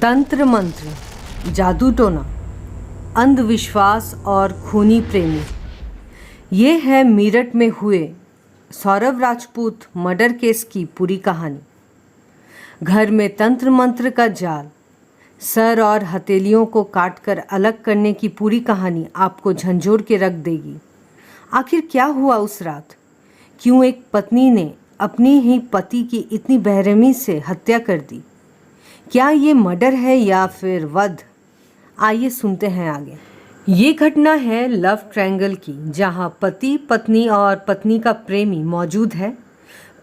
तंत्र मंत्र, जादू टोना, अंधविश्वास और खूनी प्रेमी। ये है मेरठ में हुए सौरभ राजपूत मर्डर केस की पूरी कहानी। घर में तंत्र मंत्र का जाल, सर और हथेलियों को काटकर अलग करने की पूरी कहानी आपको झंझोर के रख देगी। आखिर क्या हुआ उस रात? क्यों एक पत्नी ने अपनी ही पति की इतनी बेरहमी से हत्या कर दी? क्या ये मर्डर है या फिर वध? आइए सुनते हैं आगे। ये घटना है लव ट्रायंगल की, जहां पति, पत्नी और पत्नी का प्रेमी मौजूद है।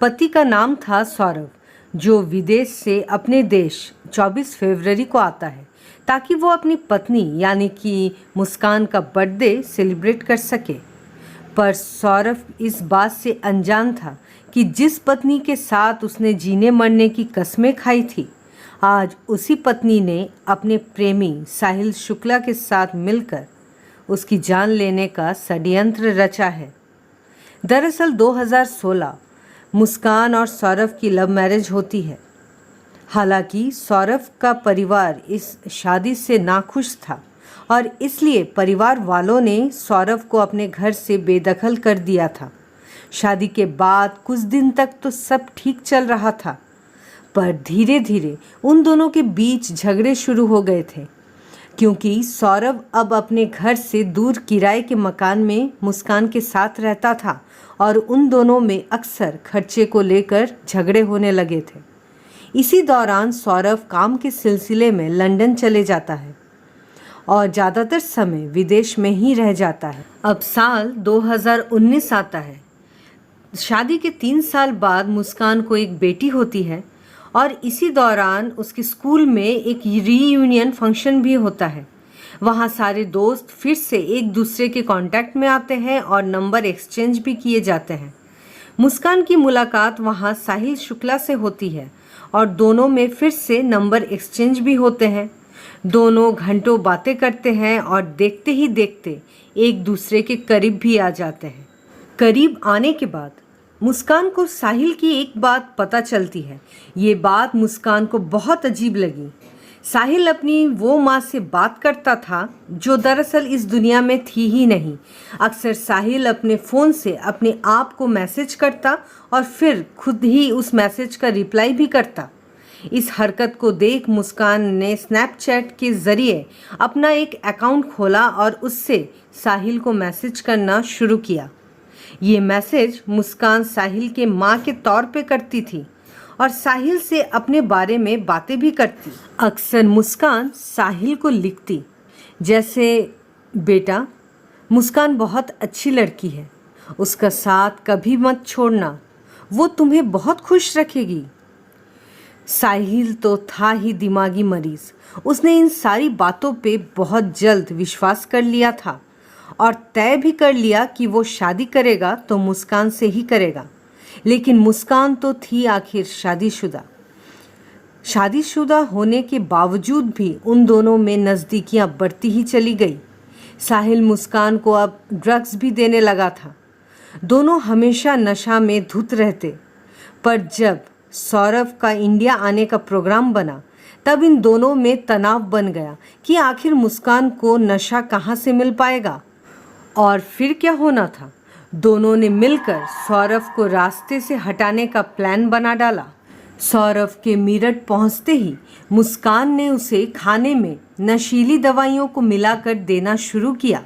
पति का नाम था सौरभ, जो विदेश से अपने देश 24 फरवरी को आता है ताकि वो अपनी पत्नी यानी कि मुस्कान का बर्थडे सेलिब्रेट कर सके। पर सौरभ इस बात से अनजान था कि जिस पत्नी के साथ उसने जीने मरने की कस्में खाई थी, आज उसी पत्नी ने अपने प्रेमी साहिल शुक्ला के साथ मिलकर उसकी जान लेने का षड्यंत्र रचा है। दरअसल 2016 मुस्कान और सौरभ की लव मैरिज होती है। हालांकि सौरभ का परिवार इस शादी से नाखुश था और इसलिए परिवार वालों ने सौरभ को अपने घर से बेदखल कर दिया था। शादी के बाद कुछ दिन तक तो सब ठीक चल रहा था, पर धीरे धीरे उन दोनों के बीच झगड़े शुरू हो गए थे, क्योंकि सौरभ अब अपने घर से दूर किराए के मकान में मुस्कान के साथ रहता था और उन दोनों में अक्सर खर्चे को लेकर झगड़े होने लगे थे। इसी दौरान सौरभ काम के सिलसिले में लंदन चले जाता है और ज़्यादातर समय विदेश में ही रह जाता है। अब साल 2019 आता है। शादी के 3 साल बाद मुस्कान को एक बेटी होती है और इसी दौरान उसके स्कूल में एक रीयूनियन फंक्शन भी होता है। वहाँ सारे दोस्त फिर से एक दूसरे के कांटेक्ट में आते हैं और नंबर एक्सचेंज भी किए जाते हैं। मुस्कान की मुलाकात वहाँ साहिल शुक्ला से होती है और दोनों में फिर से नंबर एक्सचेंज भी होते हैं। दोनों घंटों बातें करते हैं और देखते ही देखते एक दूसरे के करीब भी आ जाते हैं। करीब आने के बाद मुस्कान को साहिल की एक बात पता चलती है। ये बात मुस्कान को बहुत अजीब लगी। साहिल अपनी वो माँ से बात करता था जो दरअसल इस दुनिया में थी ही नहीं। अक्सर साहिल अपने फ़ोन से अपने आप को मैसेज करता और फिर खुद ही उस मैसेज का रिप्लाई भी करता। इस हरकत को देख मुस्कान ने स्नैपचैट के ज़रिए अपना एक अकाउंट खोला और उससे साहिल को मैसेज करना शुरू किया। ये मैसेज मुस्कान साहिल के माँ के तौर पे करती थी और साहिल से अपने बारे में बातें भी करती। अक्सर मुस्कान साहिल को लिखती, जैसे बेटा, मुस्कान बहुत अच्छी लड़की है, उसका साथ कभी मत छोड़ना, वो तुम्हें बहुत खुश रखेगी। साहिल तो था ही दिमागी मरीज। उसने इन सारी बातों पे बहुत जल्द विश्वास कर लिया था और तय भी कर लिया कि वो शादी करेगा तो मुस्कान से ही करेगा। लेकिन मुस्कान तो थी आखिर शादीशुदा होने के बावजूद भी उन दोनों में नज़दीकियां बढ़ती ही चली गई। साहिल मुस्कान को अब ड्रग्स भी देने लगा था। दोनों हमेशा नशा में धुत रहते। पर जब सौरभ का इंडिया आने का प्रोग्राम बना, तब इन दोनों में तनाव बन गया कि आखिर मुस्कान को नशा कहाँ से मिल पाएगा। और फिर क्या होना था? दोनों ने मिलकर सौरभ को रास्ते से हटाने का प्लान बना डाला। सौरभ के मेरठ पहुंचते ही मुस्कान ने उसे खाने में नशीली दवाइयों को मिलाकर देना शुरू किया।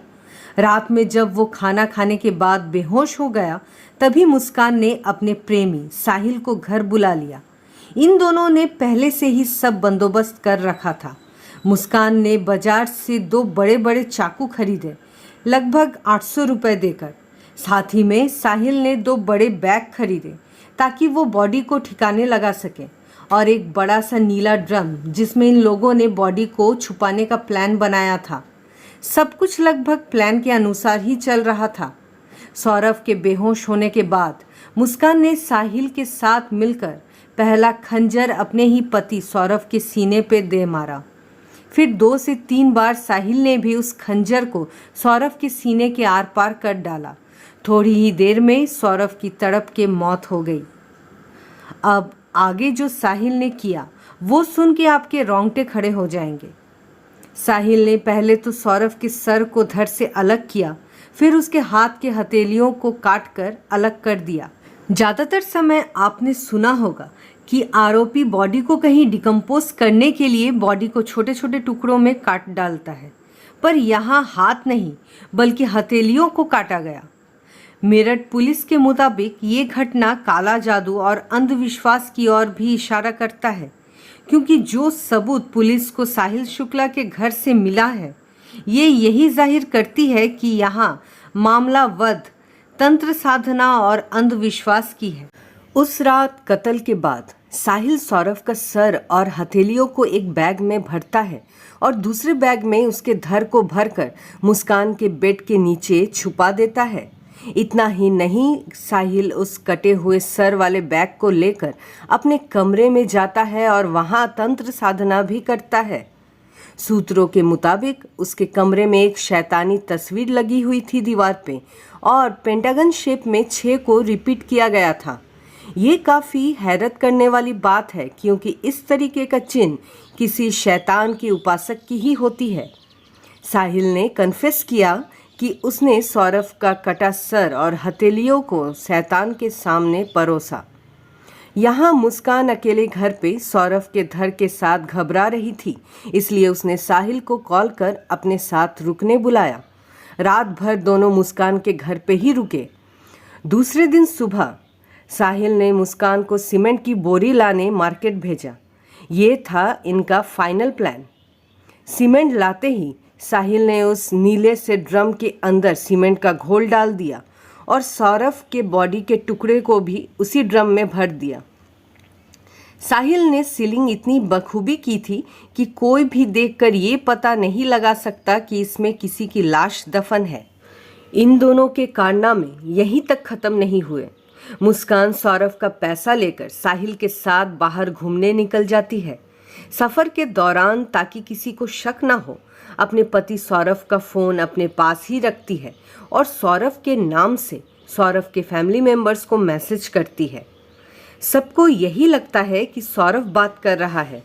रात में जब वो खाना खाने के बाद बेहोश हो गया, तभी मुस्कान ने अपने प्रेमी साहिल को घर बुला लिया। इन दोनों ने पहले से ही सब बंदोबस्त कर रखा था। मुस्कान ने बाजार से 2 बड़े बड़े चाकू खरीदे, लगभग 800 रुपये देकर। साथ ही में साहिल ने 2 बड़े बैग खरीदे ताकि वो बॉडी को ठिकाने लगा सके, और एक बड़ा सा नीला ड्रम जिसमें इन लोगों ने बॉडी को छुपाने का प्लान बनाया था। सब कुछ लगभग प्लान के अनुसार ही चल रहा था। सौरभ के बेहोश होने के बाद मुस्कान ने साहिल के साथ मिलकर पहला खंजर अपने ही पति सौरभ के सीने पे दे मारा। फिर 2 से 3 बार साहिल ने भी उस खंजर को सौरभ के सीने के आर पार कर डाला। थोड़ी ही देर में सौरभ की तड़प के मौत हो गई। अब आगे जो साहिल ने किया वो सुन के आपके रोंगटे खड़े हो जाएंगे। साहिल ने पहले तो सौरभ के सर को धड़ से अलग किया, फिर उसके हाथ के हथेलियों को काट कर अलग कर दिया। ज़्यादातर समय आपने सुना होगा कि आरोपी बॉडी को कहीं डिकम्पोज करने के लिए बॉडी को छोटे छोटे टुकड़ों में काट डालता है, पर यहाँ हाथ नहीं बल्कि हथेलियों को काटा गया। मेरठ पुलिस के मुताबिक ये घटना काला जादू और अंधविश्वास की ओर भी इशारा करता है, क्योंकि जो सबूत पुलिस को साहिल शुक्ला के घर से मिला है ये यही जाहिर करती है कि यहाँ मामला वध, तंत्र साधना और अंधविश्वास की है। उस रात कत्ल के बाद साहिल सौरभ का सर और हथेलियों को एक बैग में भरता है और दूसरे बैग में उसके धड़ को भरकर मुस्कान के बेड के नीचे छुपा देता है। इतना ही नहीं, साहिल उस कटे हुए सर वाले बैग को लेकर अपने कमरे में जाता है और वहां तंत्र साधना भी करता है। सूत्रों के मुताबिक उसके कमरे में एक शैतानी तस्वीर लगी हुई थी दीवार पे और पेंटागन शेप में 6 को रिपीट किया गया था। ये काफ़ी हैरत करने वाली बात है, क्योंकि इस तरीके का चिन्ह किसी शैतान के उपासक की ही होती है। साहिल ने कन्फेस किया कि उसने सौरभ का कटा सर और हथेलियों को शैतान के सामने परोसा। यहाँ मुस्कान अकेले घर पे सौरभ के धड़ के साथ घबरा रही थी, इसलिए उसने साहिल को कॉल कर अपने साथ रुकने बुलाया। रात भर दोनों मुस्कान के घर पे ही रुके। दूसरे दिन सुबह साहिल ने मुस्कान को सीमेंट की बोरी लाने मार्केट भेजा। ये था इनका फाइनल प्लान। सीमेंट लाते ही साहिल ने उस नीले से ड्रम के अंदर सीमेंट का घोल डाल दिया और सौरभ के बॉडी के टुकड़े को भी उसी ड्रम में भर दिया। साहिल ने सीलिंग इतनी बखूबी की थी कि कोई भी देखकर ये पता नहीं लगा सकता कि इसमें किसी की लाश दफन है। इन दोनों के कारनामे यहीं तक खत्म नहीं हुए। मुस्कान सौरभ का पैसा लेकर साहिल के साथ बाहर घूमने निकल जाती है। सफ़र के दौरान, ताकि किसी को शक ना हो, अपने पति सौरभ का फ़ोन अपने पास ही रखती है और सौरभ के नाम से सौरभ के फैमिली मेंबर्स को मैसेज करती है। सबको यही लगता है कि सौरभ बात कर रहा है।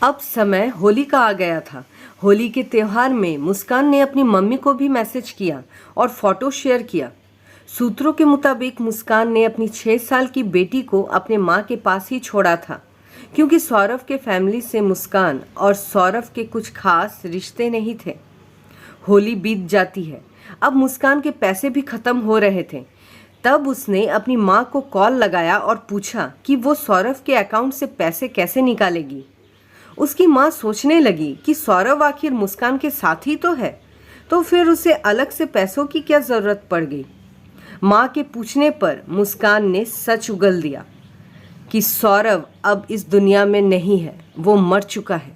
अब समय होली का आ गया था। होली के त्यौहार में मुस्कान ने अपनी मम्मी को भी मैसेज किया और फोटो शेयर किया। सूत्रों के मुताबिक मुस्कान ने अपनी 6 साल की बेटी को अपने माँ के पास ही छोड़ा था, क्योंकि सौरभ के फैमिली से मुस्कान और सौरभ के कुछ खास रिश्ते नहीं थे। होली बीत जाती है। अब मुस्कान के पैसे भी ख़त्म हो रहे थे। तब उसने अपनी माँ को कॉल लगाया और पूछा कि वो सौरभ के अकाउंट से पैसे कैसे निकालेगी। उसकी माँ सोचने लगी कि सौरभ आखिर मुस्कान के साथ ही तो है, तो फिर उसे अलग से पैसों की क्या ज़रूरत पड़ गई। माँ के पूछने पर मुस्कान ने सच उगल दिया कि सौरभ अब इस दुनिया में नहीं है, वो मर चुका है।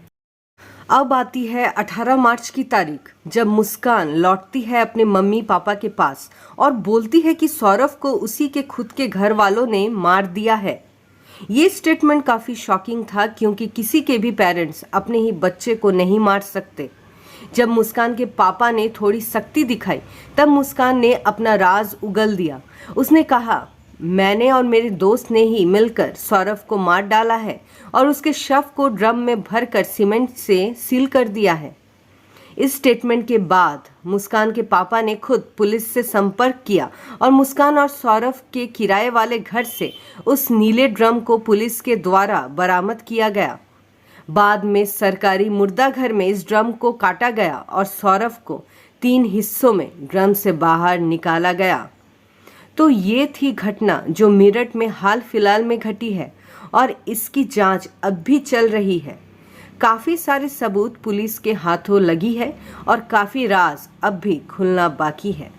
अब आती है 18 मार्च की तारीख, जब मुस्कान लौटती है अपने मम्मी पापा के पास और बोलती है कि सौरभ को उसी के खुद के घर वालों ने मार दिया है। ये स्टेटमेंट काफ़ी शॉकिंग था, क्योंकि किसी के भी पेरेंट्स अपने ही बच्चे को नहीं मार सकते। जब मुस्कान के पापा ने थोड़ी सख्ती दिखाई, तब मुस्कान ने अपना राज उगल दिया। उसने कहा, मैंने और मेरे दोस्त ने ही मिलकर सौरभ को मार डाला है और उसके शव को ड्रम में भरकर सीमेंट से सील कर दिया है। इस स्टेटमेंट के बाद मुस्कान के पापा ने खुद पुलिस से संपर्क किया और मुस्कान और सौरभ के किराए वाले घर से उस नीले ड्रम को पुलिस के द्वारा बरामद किया गया। बाद में सरकारी मुर्दा घर में इस ड्रम को काटा गया और सौरभ को 3 हिस्सों में ड्रम से बाहर निकाला गया। तो ये थी घटना जो मेरठ में हाल फिलहाल में घटी है और इसकी जांच अब भी चल रही है। काफ़ी सारे सबूत पुलिस के हाथों लगी है और काफ़ी राज अब भी खुलना बाकी है।